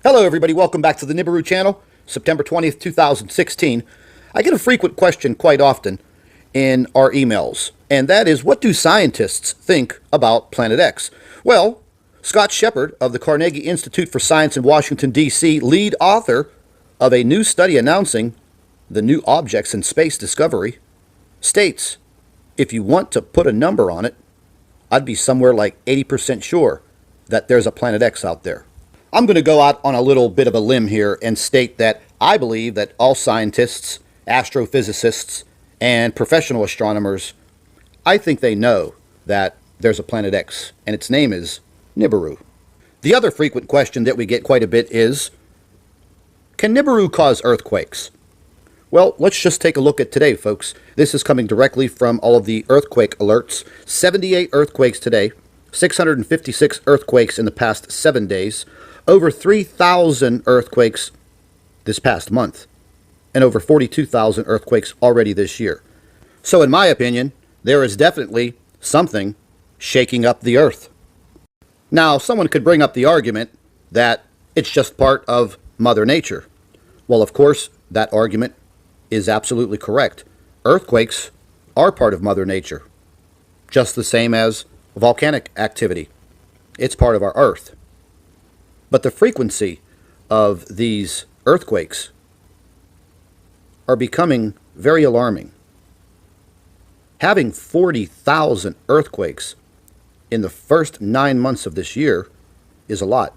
Hello everybody, welcome back to the Nibiru channel, September 20th, 2016. I get a frequent question quite often in our emails, and that is, what do scientists think about Planet X? Well, Scott Shepard of the Carnegie Institute for Science in Washington, D.C., lead author of a new study announcing the new objects in space discovery, states, if you want to put a number on it, I'd be somewhere like 80% sure that there's a Planet X out there. I'm going to go out on a little bit of a limb here and state that I believe that all scientists, astrophysicists, and professional astronomers, I think they know that there's a Planet X, and its name is Nibiru. The other frequent question that we get quite a bit is, can Nibiru cause earthquakes? Well, let's just take a look at today, folks. This is coming directly from all of the earthquake alerts. 78 earthquakes today, 656 earthquakes in the past 7 days, over 3,000 earthquakes this past month, and over 42,000 earthquakes already this year. So in my opinion, there is definitely something shaking up the earth. Now, someone could bring up the argument that it's just part of Mother Nature. Well, of course, that argument is absolutely correct. Earthquakes are part of Mother Nature, just the same as volcanic activity. It's part of our Earth. But the frequency of these earthquakes are becoming very alarming. Having 40,000 earthquakes in the first 9 months of this year is a lot.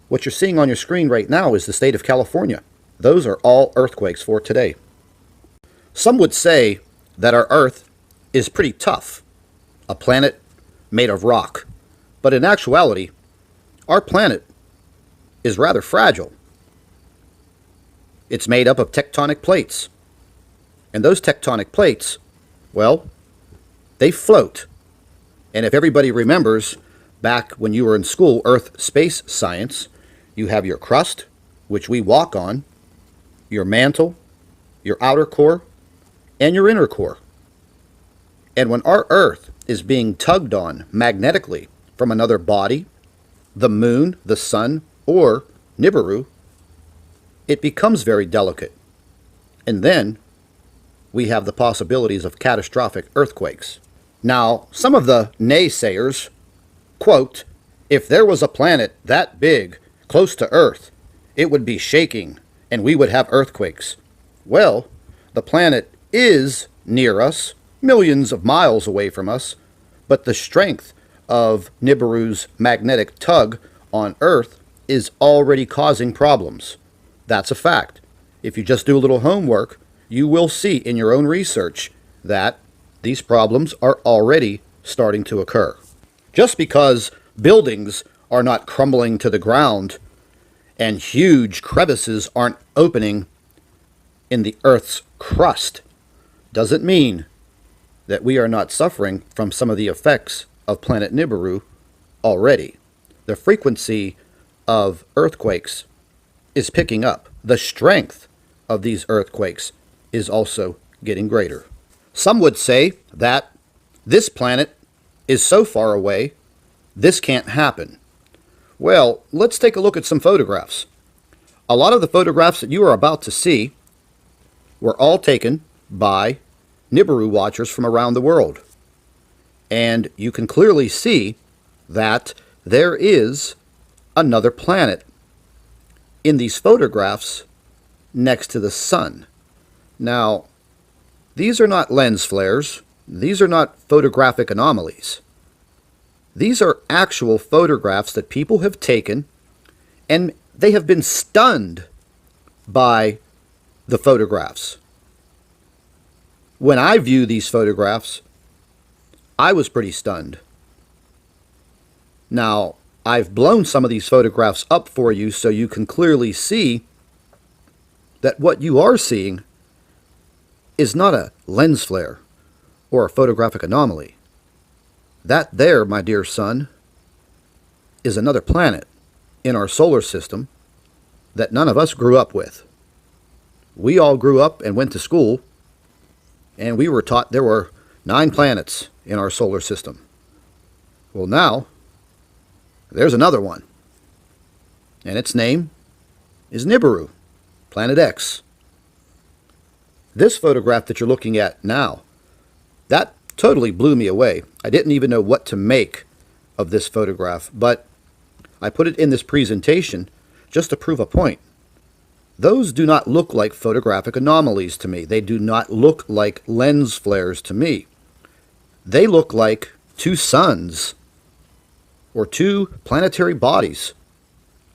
What you're seeing on your screen right now is the state of California. Those are all earthquakes for today. Some would say that our Earth is pretty tough, a planet made of rock. But in actuality, our planet is rather fragile. It's made up of tectonic plates. And those tectonic plates, well, they float. And if everybody remembers, back when you were in school, Earth-space science, you have your crust, which we walk on, your mantle, your outer core, and your inner core. And when our Earth is being tugged on magnetically from another body, the moon, the sun, or Nibiru, it becomes very delicate. And then we have the possibilities of catastrophic earthquakes. Now, some of the naysayers quote, if there was a planet that big, close to Earth, it would be shaking and we would have earthquakes. Well, the planet is near us, millions of miles away from us, but the strength of Nibiru's magnetic tug on Earth is already causing problems. That's a fact. If you just do a little homework, you will see in your own research that these problems are already starting to occur. Just because buildings are not crumbling to the ground and huge crevices aren't opening in the Earth's crust doesn't mean that we are not suffering from some of the effects of planet Nibiru already. The frequency of earthquakes is picking up. The strength of these earthquakes is also getting greater. Some would say that this planet is so far away, this can't happen. Well, let's take a look at some photographs. A lot of the photographs that you are about to see were all taken by Nibiru watchers from around the world. And you can clearly see that there is another planet in these photographs next to the sun. Now, these are not lens flares. These are not photographic anomalies. These are actual photographs that people have taken, and they have been stunned by the photographs. When I view these photographs, I was pretty stunned. Now, I've blown some of these photographs up for you so you can clearly see that what you are seeing is not a lens flare or a photographic anomaly. That there, my dear son, is another planet in our solar system that none of us grew up with. We all grew up and went to school, and we were taught there were 9 planets in our solar system. Well, now, there's another one. and its name is Nibiru, Planet X. This photograph that you're looking at now, that totally blew me away. I didn't even know what to make of this photograph, but I put it in this presentation just to prove a point. Those do not look like photographic anomalies to me. They do not look like lens flares to me. They look like two suns or two planetary bodies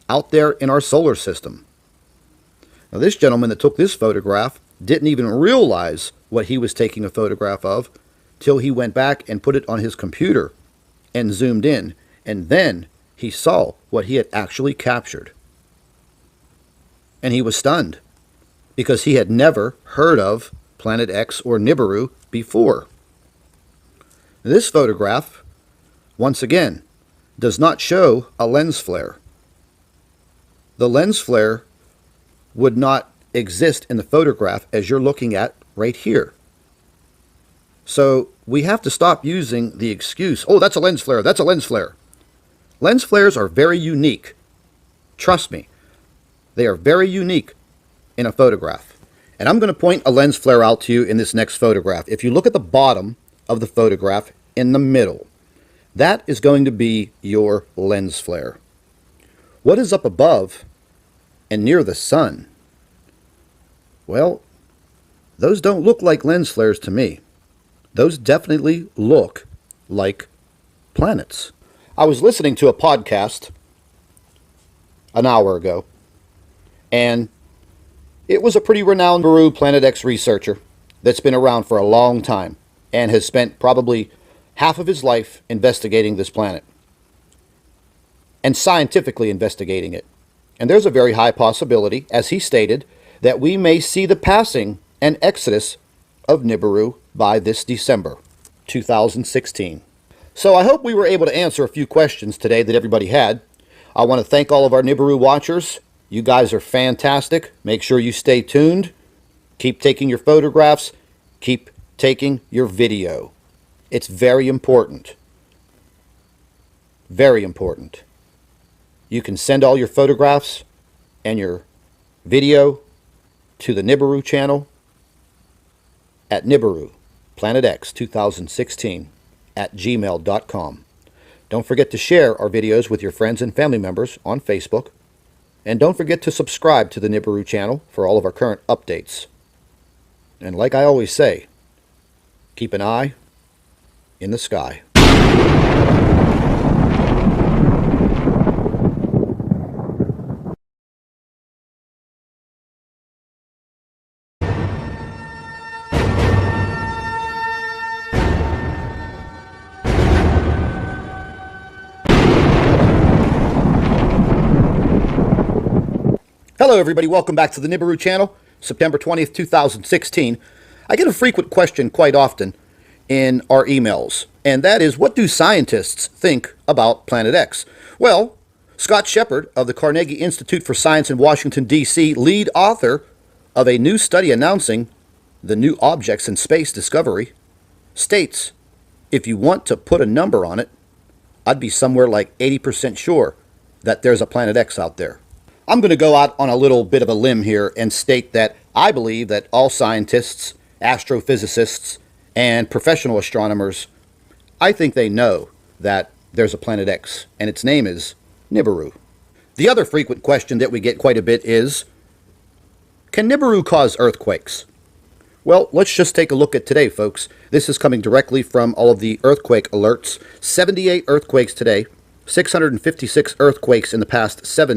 out there in our solar system. Now, this gentleman that took this photograph didn't even realize what he was taking a photograph of till he went back and put it on his computer and zoomed in, and then he saw what he had actually captured. And he was stunned because he had never heard of Planet X or Nibiru before. This photograph, once again, does not show a lens flare. The lens flare would not exist in the photograph as you're looking at right here. So we have to stop using the excuse, oh, that's a lens flare, that's a lens flare. Lens flares are very unique. Trust me, they are very unique in a photograph. And I'm going to point a lens flare out to you in this next photograph. If you look at the bottom of the photograph in the middle, that is going to be your lens flare. What is up above and near the sun? Well, those don't look like lens flares to me. Those definitely look like planets. I was listening to a podcast an hour ago, and it was a pretty renowned Nibiru Planet X researcher that's been around for a long time and has spent probably half of his life investigating this planet and scientifically investigating it. And there's a very high possibility, as he stated, that we may see the passing and exodus of Nibiru by this December 2016. So I hope we were able to answer a few questions today that everybody had. I want to thank all of our Nibiru watchers. You guys are fantastic. Make sure you stay tuned. Keep taking your photographs. Keep taking your video. It's very important. Very important. You can send all your photographs and your video to the Nibiru channel at Nibiru Planet X 2016 at gmail.com. Don't forget to share our videos with your friends and family members on Facebook. And don't forget to subscribe to the Nibiru channel for all of our current updates. And like I always say, keep an eye in the sky. Hello everybody, welcome back to the Nibiru channel, September 20th, 2016. I get a frequent question quite often in our emails, and that is, what do scientists think about Planet X? Well, Scott Shepard of the Carnegie Institute for Science in Washington, D.C., lead author of a new study announcing the new objects in space discovery, states, if you want to put a number on it, I'd be somewhere like 80% sure that there's a Planet X out there. I'm going to go out on a little bit of a limb here and state that I believe that all scientists, astrophysicists, and professional astronomers, I think they know that there's a Planet X, and its name is Nibiru. The other frequent question that we get quite a bit is, can Nibiru cause earthquakes? Well, let's just take a look at today, folks. This is coming directly from all of the earthquake alerts. 78 earthquakes today, 656 earthquakes in the past 7